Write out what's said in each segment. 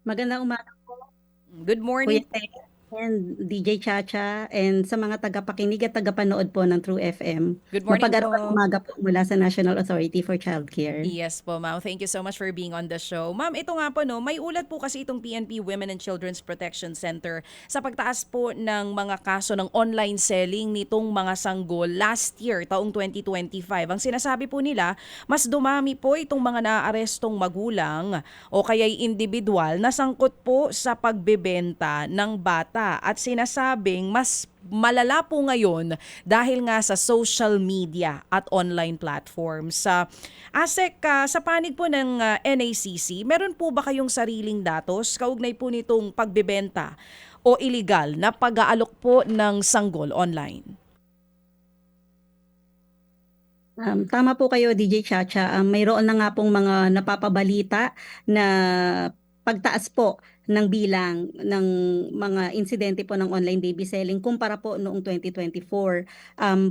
Magandang umaga, Good Kuya morning. Ted and DJ Chacha and sa mga tagapakinig at tagapanood po ng True FM. Good morning Mapag-araw po. umaga po mula sa National Authority for Childcare. Yes po, ma'am. Thank you so much for being on the show. Ma'am, ito nga po, no, may ulat po kasi itong PNP Women and Children's Protection Center sa pagtaas po ng mga kaso ng online selling nitong mga sanggol last year, taong 2025. Ang sinasabi po nila, mas dumami po itong mga naaarestong magulang o kaya'y individual na sangkot po sa pagbebenta ng bata at sinasabing mas malala po ngayon dahil nga sa social media at online platforms. ASEC, sa panig po ng NACC, meron po ba kayong sariling datos kaugnay po nitong pagbebenta o illegal na pag-aalok po ng sanggol online? Tama po kayo, DJ Chacha. Mayroon na nga pong mga napapabalita na pagtaas po ng bilang ng mga insidente po ng online baby selling kumpara po noong 2024.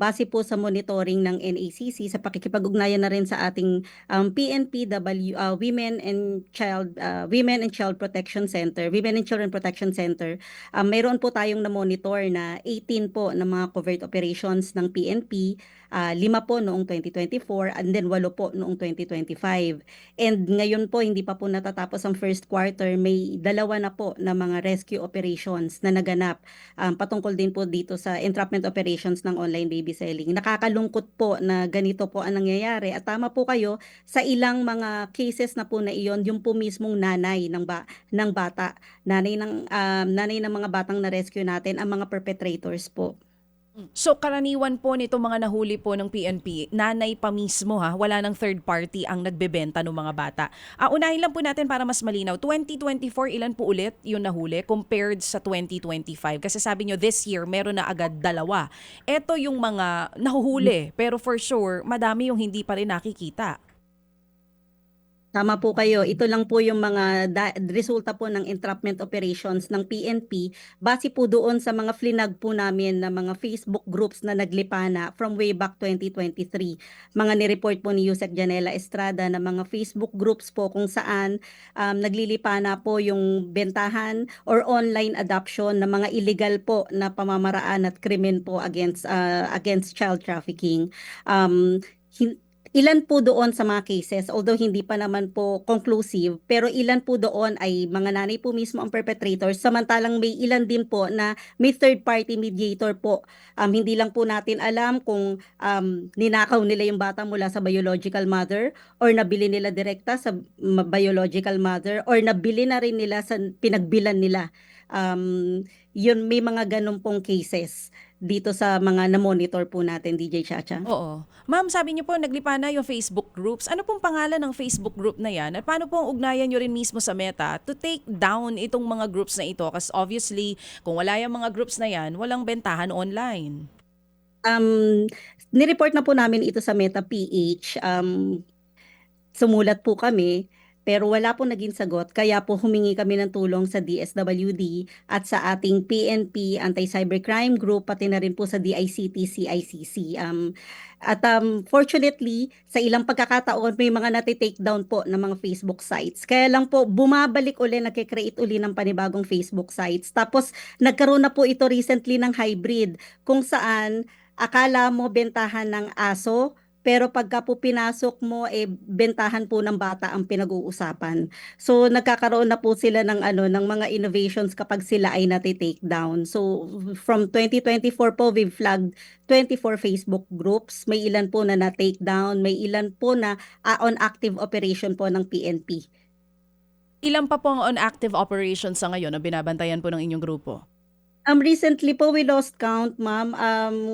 Base po sa monitoring ng NACC sa pakikipag-ugnayan na rin sa ating PNPW, Women and Child Protection Center, Women and Children Protection Center. Mayroon po tayong na-monitor na 18 po na mga covert operations ng PNP, 5 po noong 2024 and then 8 po noong 2025. And ngayon po, hindi pa po natatapos ang first quarter, may dalawa na po na mga rescue operations na naganap patungkol din po dito sa entrapment operations ng online baby selling. Nakakalungkot po na ganito po ang nangyayari. At tama po kayo, sa ilang mga cases na po na iyon, yung po mismong nanay ng bata, nanay ng mga batang na rescue natin, ang mga perpetrators po. So karaniwan po nito mga nahuli po ng PNP, nanay pa mismo ha, wala ng third party ang nagbebenta ng mga bata. Unahin lang po natin para mas malinaw, 2024 ilan po ulit yung nahuli compared sa 2025? Kasi sabi nyo this year meron na agad dalawa. Ito yung mga nahuhuli pero for sure madami yung hindi pa rin nakikita. Tama po kayo. Ito lang po yung mga resulta po ng entrapment operations ng PNP base po doon sa mga flinag po namin na mga Facebook groups na naglipana from way back 2023. Mga nireport po ni Yusek Janela Estrada na mga Facebook groups po kung saan naglilipana po yung bentahan or online adoption ng mga illegal po na pamamaraan at krimen po against child trafficking. Um, Ilan po doon sa mga cases, although hindi pa naman po conclusive, pero ilan po doon ay mga nanay po mismo ang perpetrators, samantalang may ilan din po na may third party mediator po. Hindi lang po natin alam kung ninakaw nila yung bata mula sa biological mother or nabili nila direkta sa biological mother or nabili na rin nila sa pinagbilan nila. Yun, may mga ganun pong cases dito sa mga na-monitor po natin, DJ Chacha. Oo. Ma'am, sabi niyo po naglipa na yung Facebook groups. Ano pong pangalan ng Facebook group na yan? At paano po ang ugnayan niyo rin mismo sa Meta to take down itong mga groups na ito? Kasi obviously, kung wala yung mga groups na yan, walang bentahan online. Um, Nireport na po namin ito sa Meta PH. Sumulat po kami, pero wala po naging sagot. Kaya po humingi kami ng tulong sa DSWD at sa ating PNP Anti-Cybercrime Group, pati na rin po sa DICT, CICC. Fortunately, sa ilang pagkakataon, may mga nati-take down po ng mga Facebook sites. Kaya lang po, bumabalik uli, nagkikreate uli ng panibagong Facebook sites. Tapos, nagkaroon na po ito recently ng hybrid, kung saan akala mo bentahan ng aso, pero pagka po pinasok mo, bentahan po ng bata ang pinag-uusapan. So, nagkakaroon na po sila ng mga innovations kapag sila ay nati-take down. So, from 2024 po, we've flagged 24 Facebook groups. May ilan po na na-take down, may ilan po na on active operation po ng PNP. Ilan pa po ang on-active operations sa ngayon na binabantayan po ng inyong grupo? Recently po we lost count, ma'am.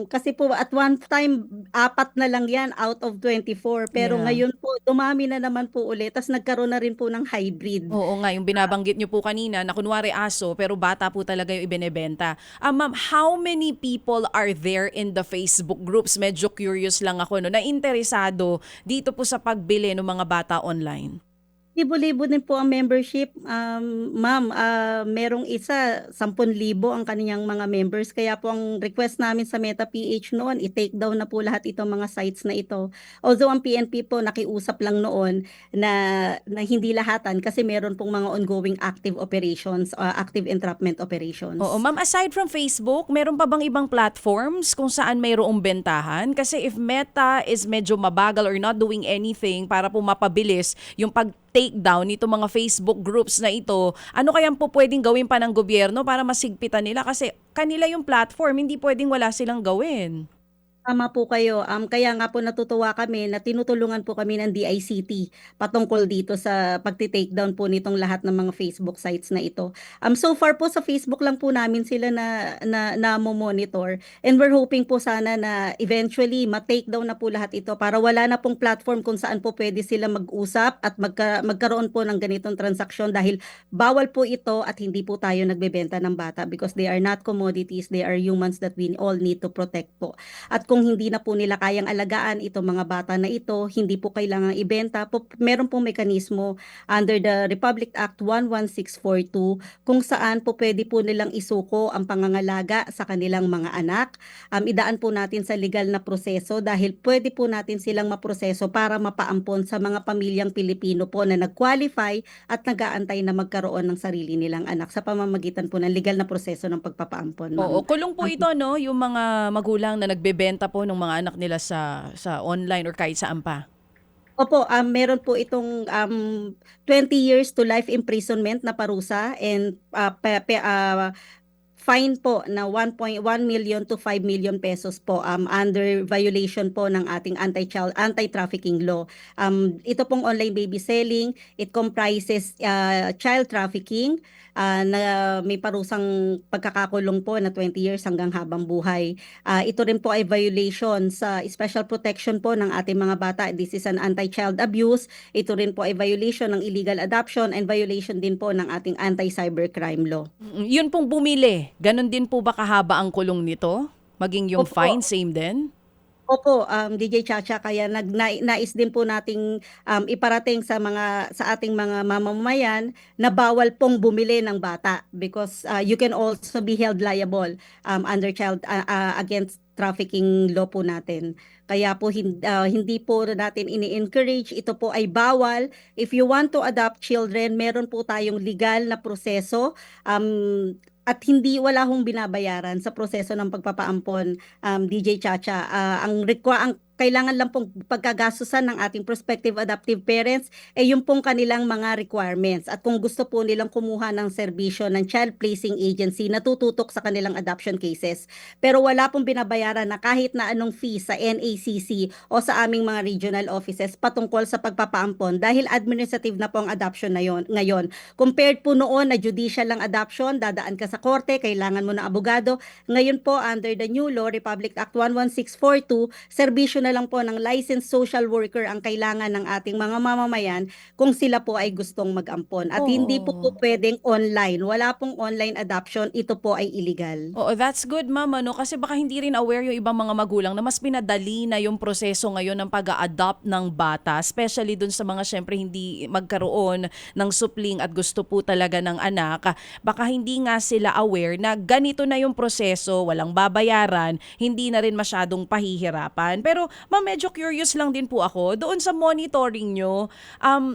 Kasi po at one time, 4 na lang yan out of 24. Pero Yeah. ngayon po, dumami na naman po ulit. Tapos nagkaroon na rin po ng hybrid. Oo nga, yung binabanggit niyo po kanina na kunwari aso pero bata po talaga yung ibinebenta. Ma'am, how many people are there in the Facebook groups? Medyo curious lang ako, no, na interesado dito po sa pagbili ng mga bata online. Libo-libo din po ang membership, ma'am. Merong isa, 10,000 ang kaniyang mga members. Kaya po ang request namin sa Meta PH noon, i-take down na po lahat itong mga sites na ito. Although ang PNP po nakiusap lang noon na, na hindi lahatan kasi meron pong mga ongoing active operations, active entrapment Oo, operations. ma'am, aside from Facebook, meron pa bang ibang platforms kung saan mayroong bentahan? Kasi if Meta is medyo mabagal or not doing anything para po mapabilis yung pag-take down nito mga Facebook groups na ito, ano kayang po pwedeng gawin pa ng gobyerno para masigpitan nila? Kasi kanila yung platform, hindi pwedeng wala silang gawin. Tama po kayo. Kaya nga po natutuwa kami na tinutulungan po kami ng DICT patungkol dito sa pagti-take down po nitong lahat ng mga Facebook sites na ito. So far po sa Facebook lang po namin sila na monitor, and we're hoping po sana na eventually ma-take down na po lahat ito para wala na pong platform kung saan po pwede sila mag-usap at magkaroon po ng ganitong transaksyon, dahil bawal po ito at hindi po tayo nagbebenta ng bata because they are not commodities, they are humans that we all need to protect po. At kung hindi na po nila kayang alagaan itong mga bata na ito, hindi po kailangang ibenta. Meron pong mekanismo under the Republic Act 11642 kung saan po pwede po nilang isuko ang pangangalaga sa kanilang mga anak. Idaan po natin sa legal na proseso dahil pwede po natin silang maproseso para mapaampon sa mga pamilyang Pilipino po na nag-qualify at nag-aantay na magkaroon ng sarili nilang anak sa pamamagitan po ng legal na proseso ng pagpapaampon, ma'am. Oo, kulong po ito, no, yung mga magulang na nagbebenta po ng mga anak nila sa online or kahit saan pa. Opo, meron po itong 20 years to life imprisonment na parusa, and fine po na 1.1 million to 5 million pesos po, under violation po ng ating anti-trafficking law. Ito pong online baby selling, it comprises child trafficking, na may parusang pagkakakulong po na 20 years hanggang habang buhay. Ito rin po ay violation sa special protection po ng ating mga bata. This is an anti-child abuse. Ito rin po ay violation ng illegal adoption and violation din po ng ating anti-cybercrime law. Yun pong bumili, ganun din po ba kahaba ang kulong nito? Maging yung Opo. fine, same din? Opo, DJ Chacha, kaya nais din po nating iparating sa ating mga mamamayan na bawal pong bumili ng bata because you can also be held liable under child against trafficking law po natin. Kaya po hindi po natin ini-encourage, ito po ay bawal. If you want to adopt children, meron po tayong legal na proseso, at wala hong binabayaran sa proseso ng pagpapaampon, DJ Chacha. Ang kailangan lang pong pagkagastusan ng ating prospective adoptive parents yung pong kanilang mga requirements. At kung gusto po nilang kumuha ng serbisyo ng child placing agency na tututok sa kanilang adoption cases. Pero wala pong binabayaran na kahit na anong fee sa NACC o sa aming mga regional offices patungkol sa pagpapaampon, dahil administrative na po ang adoption na yon ngayon. Compared po noon na judicial lang adoption, dadaan ka sa korte, kailangan mo ng abogado. Ngayon po, under the new law, Republic Act 11642, serbisyo na lang po ng licensed social worker ang kailangan ng ating mga mamamayan kung sila po ay gustong mag-ampon. At hindi po Oo. pwedeng online. Wala pong online adoption. Ito po ay illegal. Oo, that's good, ma'am, ano? Kasi baka hindi rin aware yung ibang mga magulang na mas pinadali na yung proseso ngayon ng pag-a-adopt ng bata, especially dun sa mga syempre hindi magkaroon ng supling at gusto po talaga ng anak. Baka hindi nga sila aware na ganito na yung proseso, walang babayaran, hindi na rin masyadong pahihirapan. Pero, ma'am, medyo curious lang din po ako, doon sa monitoring nyo,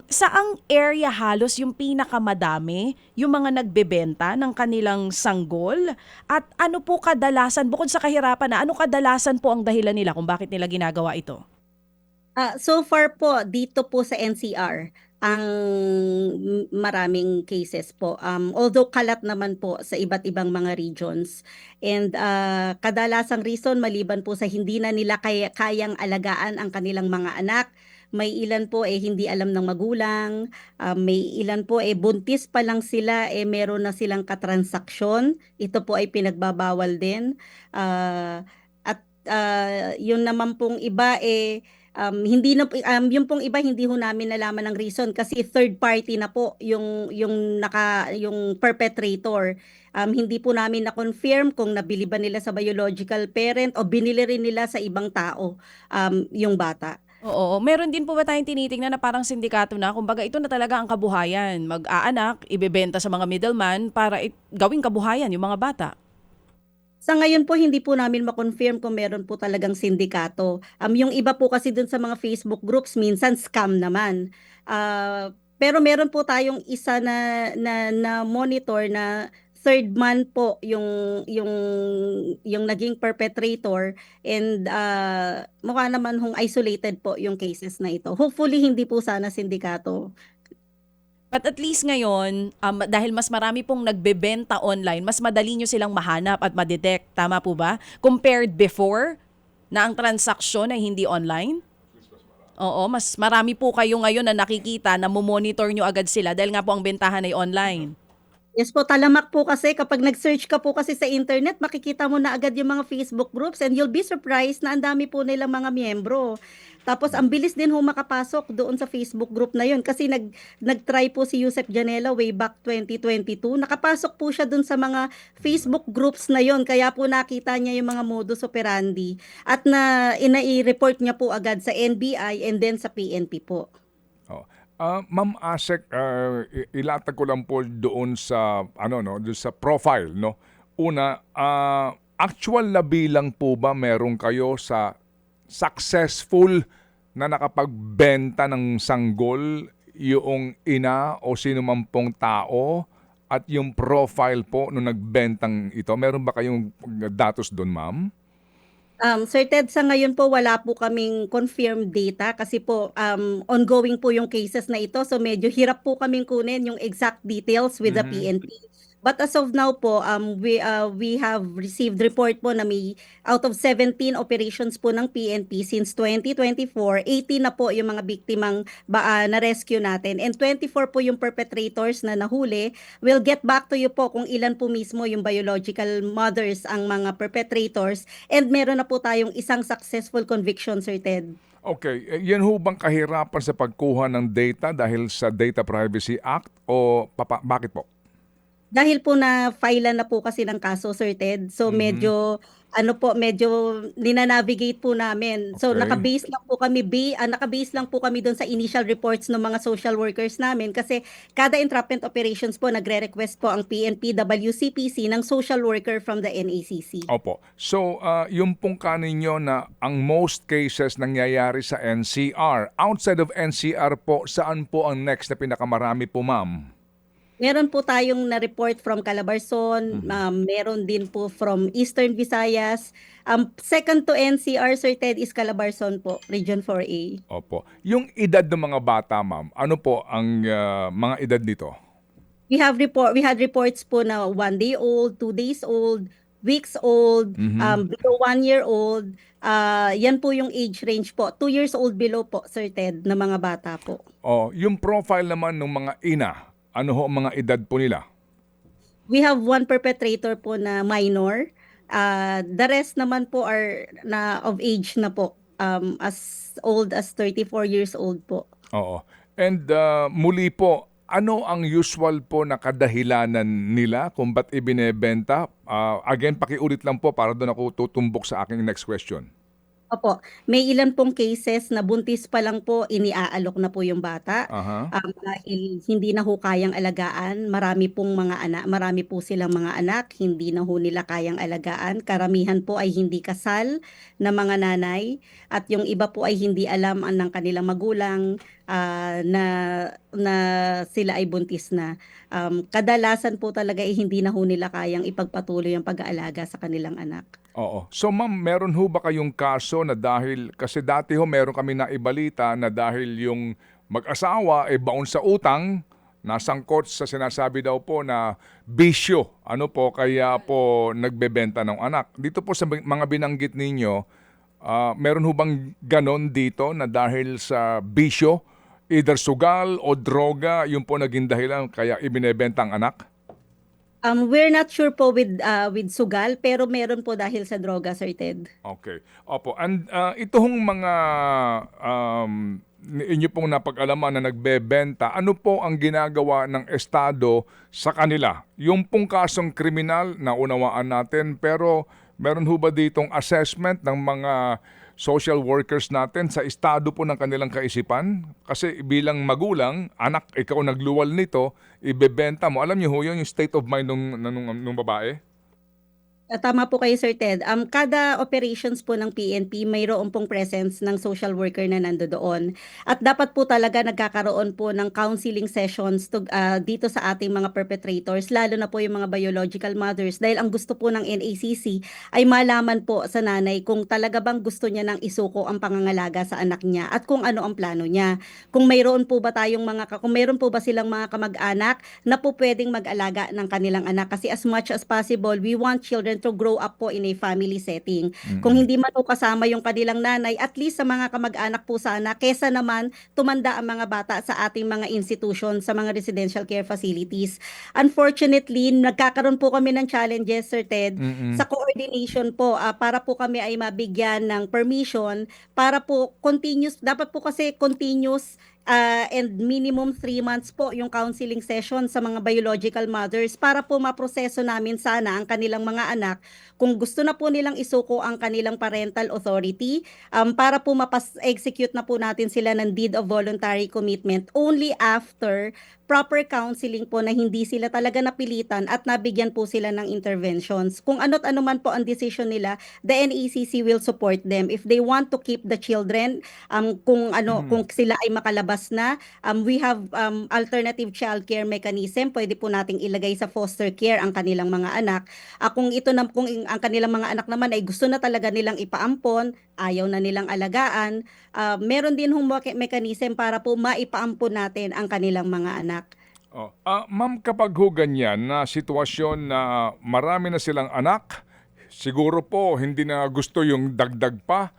saang area halos yung pinakamadami yung mga nagbebenta ng kanilang sanggol? At ano po kadalasan, bukod sa kahirapan na, ano kadalasan po ang dahilan nila kung bakit nila ginagawa ito? So far po, dito po sa NCR, ang maraming cases po. Although kalat naman po sa iba't ibang mga regions. And kadalasang reason, maliban po sa hindi na nila kayang alagaan ang kanilang mga anak, may ilan po hindi alam ng magulang, may ilan po buntis pa lang sila, meron na silang katransaksyon. Ito po ay pinagbabawal din. At yun naman pong iba hindi na yung pong iba hindi ho namin nalaman ng reason kasi third party na po yung perpetrator. Hindi po namin na confirm kung nabili ba nila sa biological parent o binili rin nila sa ibang tao yung bata. Oo, meron din po ba tayong tinitingnan na parang sindikato na, kumbaga ito na talaga ang kabuhayan, mag-aanak, ibebenta sa mga middleman para gawing kabuhayan yung mga bata? Sa ngayon po hindi po namin ma-confirm kung meron po talagang sindikato. Yung iba po kasi dun sa mga Facebook groups minsan scam naman. Pero meron po tayong isa na monitor na third man po yung yung naging perpetrator, and mukha naman hong isolated po yung cases na ito. Hopefully hindi po sana sindikato. But at least ngayon, dahil mas marami pong nagbebenta online, mas madali nyo silang mahanap at madetect. Tama po ba? Compared before, na ang transaksyon ay hindi online? Oo, mas marami po kayo ngayon na nakikita na monitor nyo agad sila dahil nga po ang bentahan ay online. Yes po, talamak po kasi kapag nag-search ka po kasi sa internet, makikita mo na agad yung mga Facebook groups, and you'll be surprised na ang dami po nilang mga miyembro. Tapos ang bilis din ho makapasok doon sa Facebook group na yun kasi nag-try po si Yusef Janela way back 2022. Nakapasok po siya doon sa mga Facebook groups na yun, kaya po nakita niya yung mga modus operandi at i-report niya po agad sa NBI and then sa PNP po. Oh. Ma'am Asek, ilatag ko lang po doon sa ano no, doon sa profile no. Una, actual na bilang po ba meron kayo sa successful na nakapagbenta ng sanggol yung ina o sino man pong tao, at yung profile po nung nagbentang ito? Meron ba kayong datos doon, ma'am? Sir Ted, sa ngayon po wala po kaming confirmed data kasi po ongoing po yung cases na ito, so medyo hirap po kaming kunin yung exact details with the PNP. But as of now po, we have received report po na may out of 17 operations po ng PNP since 2024, 18 na po yung mga biktimang na-rescue natin, and 24 po yung perpetrators na nahuli. We'll get back to you po kung ilan po mismo yung biological mothers ang mga perpetrators, and meron na po tayong isang successful conviction, Sir Ted. Okay, yan ho bang kahirapan sa pagkuha ng data dahil sa Data Privacy Act o bakit po? Dahil po na-file na po kasi ng kaso, Sir Ted. So medyo medyo nina-navigate po namin. So Okay. nakabase lang po kami doon sa initial reports ng mga social workers namin kasi kada entrapment operations po nagre-request po ang PNP WCPC ng social worker from the NACC. Opo. So, yung pong kaninyo na ang most cases nangyayari sa NCR. Outside of NCR po, saan po ang next na pinakamarami po, ma'am? Meron po tayong na-report from Calabarzon, meron din po from Eastern Visayas. Second to NCR, Sir Ted, is Calabarzon po, Region 4A. Opo. Yung edad ng mga bata, ma'am, ano po ang mga edad nito? We had reports po na 1 day old, 2 days old, weeks old, below 1 year old. Yan po yung age range po. 2 years old below po, Sir Ted, na mga bata po. Yung profile naman ng mga ina, ano ho ang mga edad po nila? We have one perpetrator po na minor. The rest naman po are of age na po. As old as 34 years old po. Oo. And muli po, ano ang usual po na kadahilanan nila kung ba't ibinebenta? Again, pakiulit lang po para doon ako tutumbok sa aking next question. Opo, may ilan pong cases na buntis pa lang po iniaalok na po yung bata. Aha. Dahil hindi na ho kayang alagaan, marami po silang mga anak, hindi na ho nila kayang alagaan. Karamihan po ay hindi kasal na mga nanay, at yung iba po ay hindi alam ng kanilang magulang na sila ay buntis na. Kadalasan po talaga ay hindi na ho nila kayang ipagpatuloy ang pag-aalaga sa kanilang anak. Oo. So ma'am, meron ho ba kayong kaso na dahil, kasi dati ho meron kami na ibalita na dahil yung mag-asawa ay baon sa utang, nasangkot sa sinasabi daw po na bisyo, ano po, kaya po nagbebenta ng anak. Dito po sa mga binanggit ninyo, meron ho bang ganon dito na dahil sa bisyo, either sugal o droga, yung po naging dahilan kaya ibinebenta ang anak? We're not sure po with sugal, pero meron po dahil sa droga, Sir Ted. Okay. Opo. And ito hong mga inyo pong napag-alaman na nagbebenta, ano po ang ginagawa ng Estado sa kanila? Yung pong kasong kriminal, naunawaan natin, pero meron ho ba ditong assessment ng mga social workers natin sa estado po ng kanilang kaisipan? Kasi bilang magulang, anak, ikaw nagluwal nito, ibebenta mo. Alam niyo ho yun, yung state of mind nung babae? Tama po kayo, Sir Ted. Kada operations po ng PNP, mayroon pong presence ng social worker na nandoon. At dapat po talaga nagkakaroon po ng counseling sessions dito sa ating mga perpetrators, lalo na po yung mga biological mothers. Dahil ang gusto po ng NACC ay malaman po sa nanay kung talaga bang gusto niya nang isuko ang pangangalaga sa anak niya at kung ano ang plano niya. Kung mayroon po ba kung mayroon po ba silang mga kamag-anak na po pwedeng mag-alaga ng kanilang anak. Kasi as much as possible, we want children to grow up po in a family setting. Kung hindi man po kasama yung kanilang nanay, at least sa mga kamag-anak po sana, kesa naman tumanda ang mga bata sa ating mga institution, sa mga residential care facilities. Unfortunately, nagkakaroon po kami ng challenges, Sir Ted, sa coordination po, para po kami ay mabigyan ng permission para po dapat po kasi continuous and minimum 3 months po yung counseling session sa mga biological mothers para po maproseso namin sana ang kanilang mga anak kung gusto na po nilang isuko ang kanilang parental authority, para po execute na po natin sila ng deed of voluntary commitment only after proper counseling po na hindi sila talaga napilitan at nabigyan po sila ng interventions. Kung ano't ano man po ang decision nila, the NECC will support them. If they want to keep the children, kung sila ay makalabas na, we have alternative childcare mechanism. Pwede po nating ilagay sa foster care ang kanilang mga anak. Kung ang kanilang mga anak naman ay gusto na talaga nilang ipaampon, ayaw na nilang alagaan, meron din hong mechanism para po maipaampon natin ang kanilang mga anak. Ma'am, kapag ho ganyan na sitwasyon na marami na silang anak, siguro po hindi na gusto yung dagdag pa.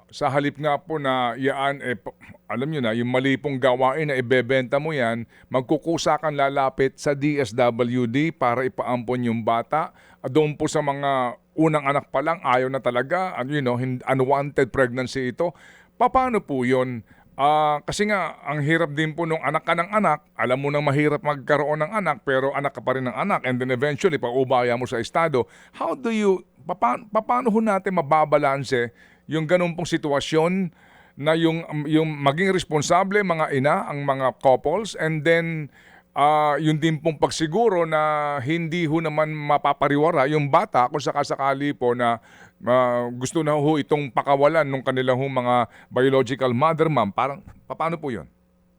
Sa halip nga po na yaan, alam nyo na, yung mali pong gawain na ibebenta mo yan, magkukusa kang lalapit sa DSWD para ipaampon yung bata. Doon po sa mga unang anak pa lang, ayaw na talaga, unwanted pregnancy ito. Paano po yun? Kasi nga, ang hirap din po nung anak ka ng anak, alam mo nang mahirap magkaroon ng anak, pero anak ka pa rin ng anak, and then eventually, paubaya mo sa estado. Paano ho natin mababalanse yung ganun pong sitwasyon na yung maging responsable mga ina, ang mga couples, and then yun din pong pagsiguro na hindi ho naman mapapariwara yung bata kung sakasakali po na gusto na ho itong pakawalan ng kanilang mga biological mother, ma'am. Paano po yun?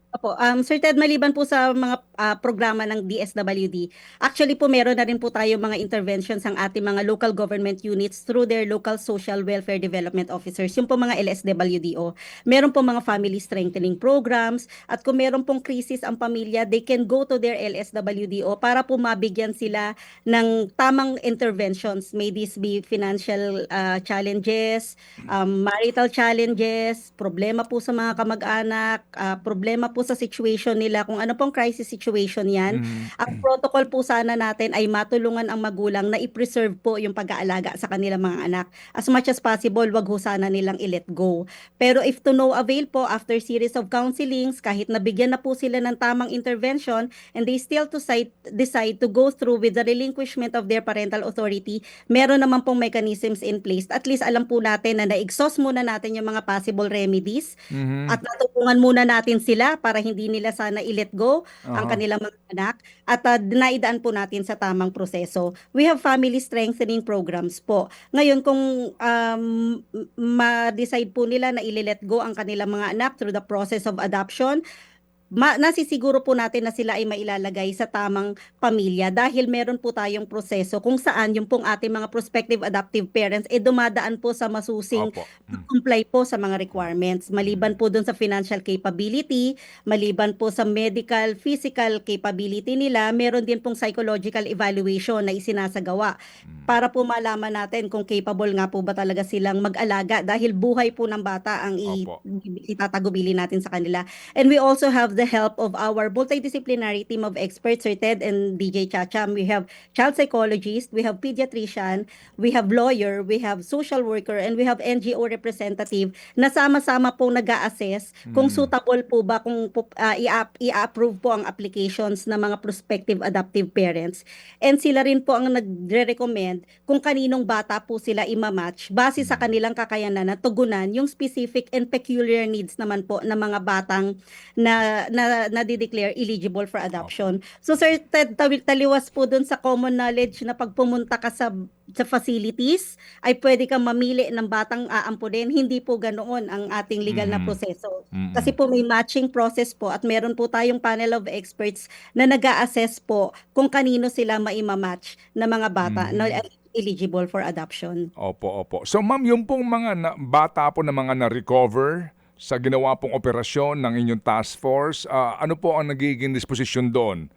Opo, Sir Ted, maliban po sa mga programa ng DSWD, actually po meron na rin po tayo mga interventions ang ating mga local government units through their local social welfare development officers, yung po mga LSWDO. Meron po mga family strengthening programs, at kung meron pong krisis ang pamilya, they can go to their LSWDO para po mabigyan sila ng tamang interventions. May this be financial challenges, marital challenges, problema po sa mga kamag-anak, problema po sa situation nila, kung ano pong crisis situation yan. Ang protocol po sana natin ay matulungan ang magulang na i-preserve po yung pag-aalaga sa kanilang mga anak. As much as possible, wag ho sana nilang i-let go. Pero if to no avail po, after series of counselings, kahit nabigyan na po sila ng tamang intervention, and they still decide to go through with the relinquishment of their parental authority, meron naman pong mechanisms in place. At least alam po natin na na-exhaust muna natin yung mga possible remedies, at natulungan muna natin sila para hindi nila sana i-let go ang kanilang mga anak, at naidaan po natin sa tamang proseso. We have family strengthening programs po. Ngayon, kung ma-decide po nila na i-let go ang kanilang mga anak through the process of adoption, nasisiguro po natin na sila ay mailalagay sa tamang pamilya dahil meron po tayong proseso kung saan yung pong ating mga prospective adoptive parents dumadaan po sa masusing comply po sa mga requirements. Maliban po dun sa financial capability, maliban po sa medical, physical capability nila, meron din pong psychological evaluation na isinasagawa para po malaman natin kung capable nga po ba talaga silang mag-alaga dahil buhay po ng bata ang itatagubili natin sa kanila. And we also have the help of our multidisciplinary team of experts, Sir Ted and DJ Chacham. We have child psychologist, we have pediatrician, we have lawyer, we have social worker, and we have NGO representative na sama-sama pong nag-a-assess kung suitable po ba kung i-approve po ang applications ng mga prospective adoptive parents. And sila rin po ang nagre-recommend kung kaninong bata po sila imamatch base sa kanilang kakayanan na tugunan yung specific and peculiar needs naman po ng mga batang na di-declare eligible for adoption. So Sir Ted, taliwas po dun sa common knowledge na pag pumunta ka sa facilities ay pwede kang mamili ng batang aampunin. Hindi po ganoon ang ating legal na proseso. Kasi po may matching process po at meron po tayong panel of experts na nag-a-assess po kung kanino sila maimamatch na mga bata na eligible for adoption. Opo, opo. So ma'am, yung pong mga bata po na mga na-recover sa ginawa pong operasyon ng inyong task force, ano po ang nagiging disposisyon doon?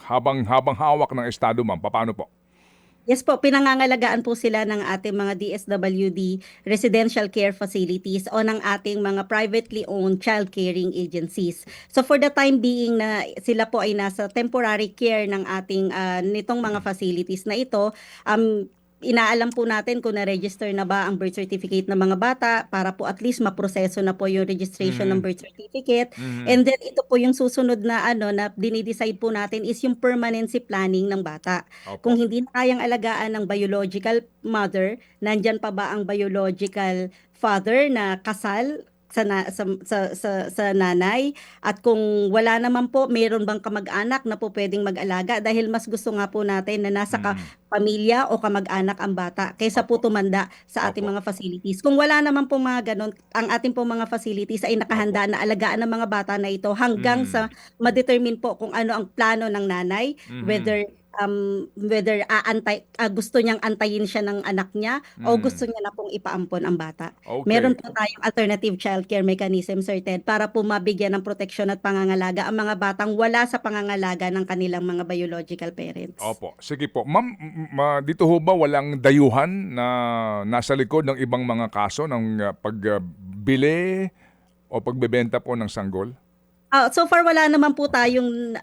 Habang hawak ng estado, ma'am, paano po? Yes po, pinangangalagaan po sila ng ating mga DSWD residential care facilities o ng ating mga privately owned child caring agencies. So for the time being na sila po ay nasa temporary care ng ating nitong mga facilities na ito, inaalam po natin kung na-register na ba ang birth certificate ng mga bata para po at least maproseso na po yung registration ng birth certificate. And then ito po yung susunod na na dinidecide po natin is yung permanency planning ng bata. Opo. Kung hindi na kayang alagaan ng biological mother, nandyan pa ba ang biological father na kasal sa nanay, at kung wala naman po, meron bang kamag-anak na po pwedeng mag-alaga, dahil mas gusto nga po natin na nasa pamilya o kamag-anak ang bata kaysa po tumanda sa ating mga facilities. Kung wala naman po mga ganon, ang ating po mga facilities ay nakahanda na alagaan ng mga bata na ito hanggang sa ma-determine po kung ano ang plano ng nanay, whether gusto niyang antayin siya ng anak niya o gusto niya na pong ipaampon ang bata. Okay. Meron po tayong alternative childcare mechanism, Sir Ted, para po mabigyan ng proteksyon at pangangalaga ang mga batang wala sa pangangalaga ng kanilang mga biological parents. Opo. Sige po. Ma'am, dito ho ba walang dayuhan na nasa likod ng ibang mga kaso ng pagbili o pagbebenta po ng sanggol? So far wala naman po tayong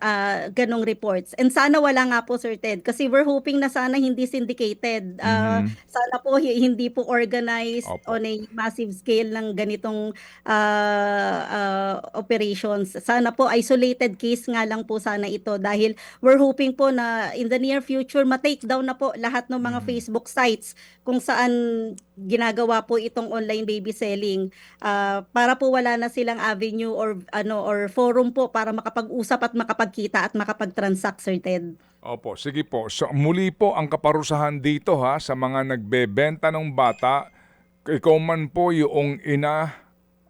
ganong reports. And sana wala nga po, Sir Ted, kasi we're hoping na sana hindi syndicated. Sana po hindi po organized Opo. on a massive scale ng ganitong operations. Sana po isolated case nga lang po sana ito, dahil we're hoping po na in the near future ma-take down na po lahat ng mga Facebook sites kung saan ginagawa po itong online baby selling, para po wala na silang avenue or forum po para makapag-usap at makapagkita at makapag-transact, Sir Ted. Opo, sige po. So, muli po ang kaparusahan dito sa mga nagbebenta ng bata. Ikaw man po yung ina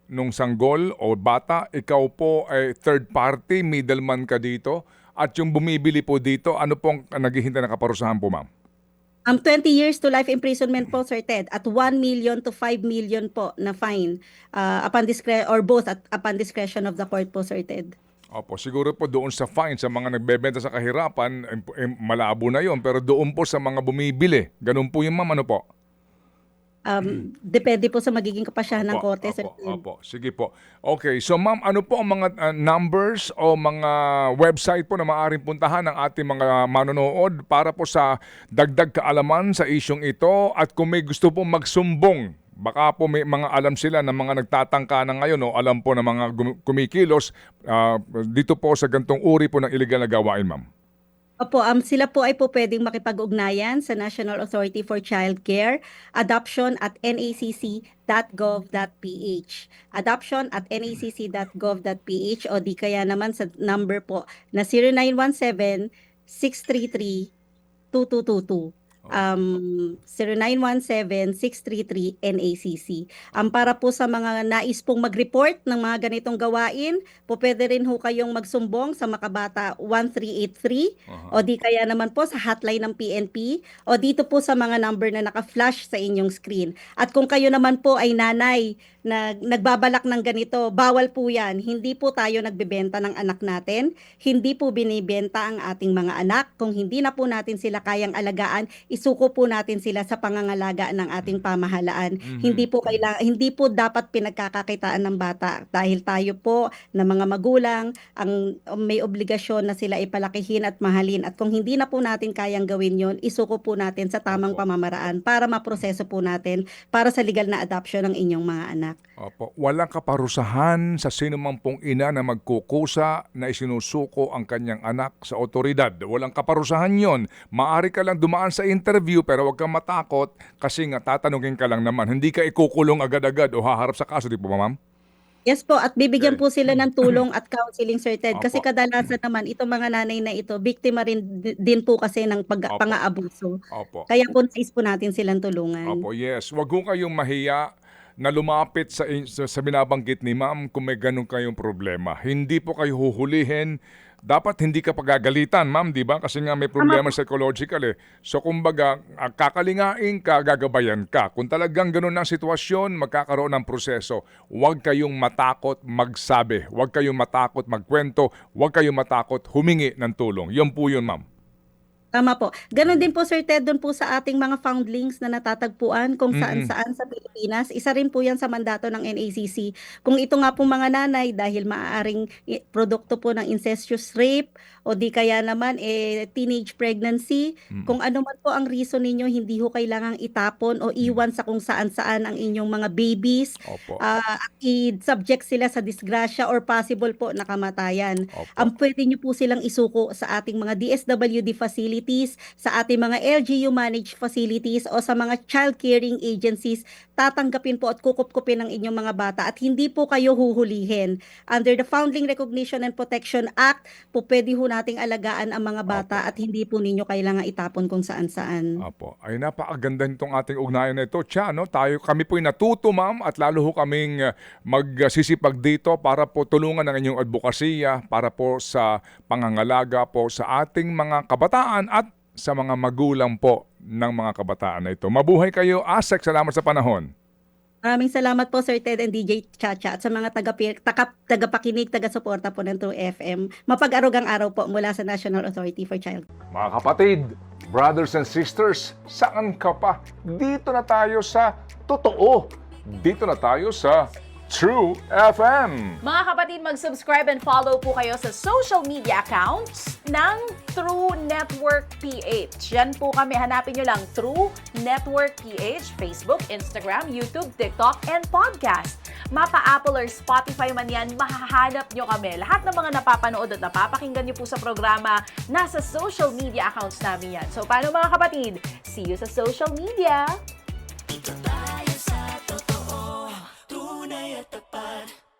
nung sanggol o bata, ikaw po ay third party, middleman ka dito, at yung bumibili po dito, ano pong naghihintay na kaparusahan po, ma'am? 20 years to life imprisonment po, Sir Ted, at 1 million to 5 million po na fine upon discretion or both upon discretion of the court po, Sir Ted. Opo, siguro po doon sa fine sa mga nagbebenta sa kahirapan, malabo na yon, pero doon po sa mga bumibili, ganun po yung ma'am, ano po? Depende po sa magiging kapasyahan ng korte, Sir Ted. Opo, sige po. Okay, so ma'am, ano po ang mga numbers o mga website po na maaaring puntahan ng ating mga manonood para po sa dagdag kaalaman sa isyong ito, at kung may gusto po magsumbong, baka po may mga alam sila na mga nagtatangka na ngayon o alam po ng mga kumikilos dito po sa gantong uri po ng illegal na gawain, ma'am. Opo, sila po ay po pwedeng makipag-ugnayan sa National Authority for Child Care, adoption@nacc.gov.ph. Adoption@nacc.gov.ph, o di kaya naman sa number po na 0917-633-2222. 0917-633-NACC. Para po sa mga nais pong mag-report ng mga ganitong gawain, po pwede rin ho kayong magsumbong sa Makabata 1383, o di kaya naman po sa hotline ng PNP, o dito po sa mga number na naka-flash sa inyong screen. At kung kayo naman po ay nanay nagbabalak ng ganito, bawal po yan. Hindi po tayo nagbebenta ng anak natin, hindi po binibenta ang ating mga anak. Kung hindi na po natin sila kayang alagaan, isuko po natin sila sa pangangalaga ng ating pamahalaan. Hindi po dapat pinagkakakitaan ng bata dahil tayo po na mga magulang ang may obligasyon na sila ipalakihin at mahalin. At kung hindi na po natin kayang gawin yon, isuko po natin sa tamang pamamaraan para maproseso po natin para sa legal na adoption ng inyong mga anak. Opo, walang kaparusahan sa sino man pong ina na magkukusa na isinusuko ang kanyang anak sa otoridad. Walang kaparusahan yon. Maari ka lang dumaan sa interview pero huwag kang matakot kasi nga tatanungin ka lang naman. Hindi ka ikukulong agad-agad o haharap sa kaso, di po ba, ma'am? Yes po, at bibigyan Okay. po sila ng tulong at counseling, Sir Ted. Kasi Opo. kadalasan naman, itong mga nanay na ito, biktima rin din po kasi ng Opo. pang-aabuso. Opo. Kaya po nais po natin silang tulungan. Opo, yes. Huwag ho kayong mahiya na lumapit sa binabanggit ni ma'am kung may ganun kayong problema. Hindi po kayo huhulihin. Dapat hindi ka pagagalitan, ma'am, di ba? Kasi nga may problema psychological eh. So kumbaga, kakalingain ka, gagabayan ka. Kung talagang ganun ang sitwasyon, magkakaroon ng proseso. Huwag kayong matakot magsabi. Huwag kayong matakot magkwento. Huwag kayong matakot humingi ng tulong. Yun po yun, ma'am. Tama po. Ganon din po, Sir Ted, doon po sa ating mga foundlings na natatagpuan kung saan-saan sa Pilipinas. Isa rin po yan sa mandato ng NACC. Kung ito nga pong mga nanay dahil maaaring produkto po ng incestuous rape o di kaya naman teenage pregnancy, kung ano man po ang reason ninyo, hindi ho kailangang itapon o iwan sa kung saan-saan ang inyong mga babies. Opo. I-subject sila sa disgrasya or possible po na kamatayan. Opo. Ang pwede nyo po silang isuko sa ating mga DSWD facilities, sa ating mga LGU managed facilities o sa mga child caring agencies, tatanggapin po at kukupkupin ng inyong mga bata at hindi po kayo huhulihin. Under the Foundling Recognition and Protection Act, po pwede ho nating alagaan ang mga bata at hindi po ninyo kailangan itapon kung saan-saan. Apo. Ay napakaganda nitong ating ugnayan na ito. No? Kami po'y natuto, ma'am, at lalo ho kaming magsisipag dito para po tulungan ang inyong advokasya, para po sa pangangalaga po sa ating mga kabataan at sa mga magulang po ng mga kabataan na ito. Mabuhay kayo, Asek. Salamat sa panahon. Maraming salamat po, Sir Ted and DJ Chacha at sa mga tagapakinig, taga-suporta po ng True FM. Mapag-arugang araw po mula sa National Authority for Child. Mga kapatid, brothers and sisters, saan ka pa? Dito na tayo sa totoo. Dito na tayo sa True FM. Mga kapatid, mag-subscribe and follow po kayo sa social media accounts ng True Network PH. Yan po kami. Hanapin nyo lang True Network PH, Facebook, Instagram, YouTube, TikTok, and podcast. Mapa Apple or Spotify man yan, mahahanap nyo kami. Lahat ng mga napapanood at napapakinggan nyo po sa programa, nasa social media accounts namin yan. So, paano mga kapatid? See you sa social media!